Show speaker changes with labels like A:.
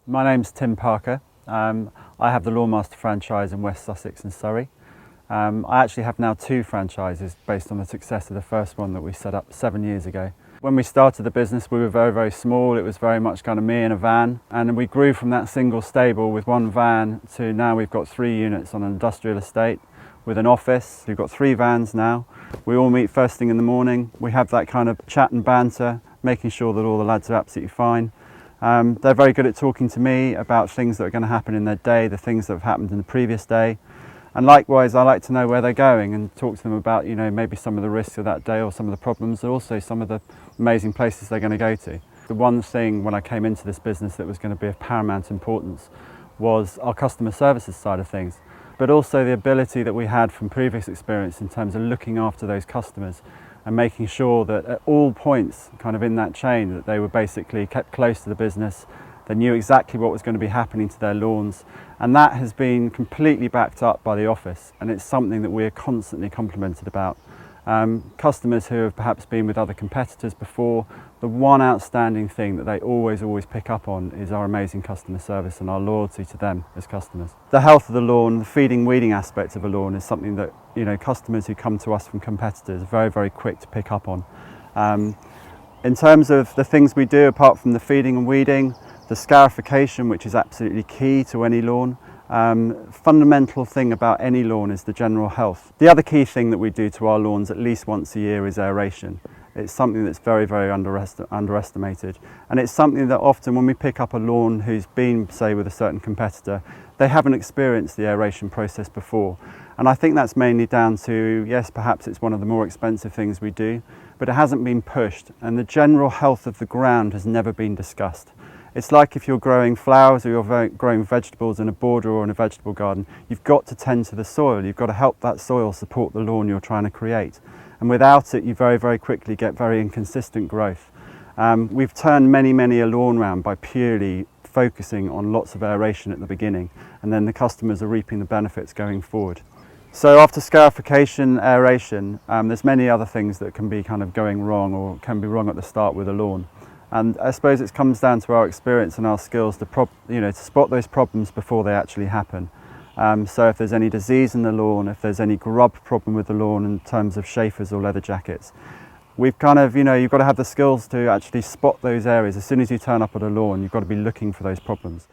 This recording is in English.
A: My name's Tim Parker. I have the Lawnmaster franchise in West Sussex and Surrey. I actually have now 2 franchises based on the success of the first one that we set up 7 years ago. When we started the business, we were very small. It was very much kind of me in a van, and we grew from that single stable with 1 van to now we've got 3 units on an industrial estate with an office. We've got 3 vans now. We all meet first thing in the morning. We have that kind of chat and banter, making sure that all the lads are absolutely fine. They're very good at talking to me about things that are going to happen in their day, the things that have happened in the previous day. And likewise, I like to know where they're going and talk to them about, maybe some of the risks of that day or some of the problems, and also some of the amazing places they're going to go to. The one thing when I came into this business that was going to be of paramount importance was our customer services side of things, but also the ability that we had from previous experience in terms of looking after those customers and making sure that at all points kind of in that chain that they were basically kept close to the business. They knew exactly what was going to be happening to their lawns, and that has been completely backed up by the office, and it's something that we're constantly complimented about. Customers who have perhaps been with other competitors before, the one outstanding thing that they always pick up on is our amazing customer service and our loyalty to them as customers. The health of the lawn, the feeding, weeding aspect of a lawn is something that customers who come to us from competitors are very quick to pick up on. In terms of the things we do apart from the feeding and weeding, the scarification, which is absolutely key to any lawn. Fundamental thing about any lawn is the general health. The other key thing that we do to our lawns at least once a year is aeration. It's something that's very underestimated, and it's something that often when we pick up a lawn who's been, say, with a certain competitor, they haven't experienced the aeration process before. And I think that's mainly down to, yes, perhaps it's one of the more expensive things we do, but it hasn't been pushed, and the general health of the ground has never been discussed. It's like if you're growing flowers or you're growing vegetables in a border or in a vegetable garden, you've got to tend to the soil. You've got to help that soil support the lawn you're trying to create. And without it, you very quickly get very inconsistent growth. We've turned many a lawn round by purely focusing on lots of aeration at the beginning, and then the customers are reaping the benefits going forward. So after scarification, aeration, there's many other things that can be kind of going wrong or can be wrong at the start with a lawn. And I suppose it comes down to our experience and our skills to spot those problems before they actually happen. So if there's any disease in the lawn, if there's any grub problem with the lawn in terms of chafers or leather jackets, we've kind of, you've got to have the skills to actually spot those areas. As soon as you turn up at a lawn, you've got to be looking for those problems.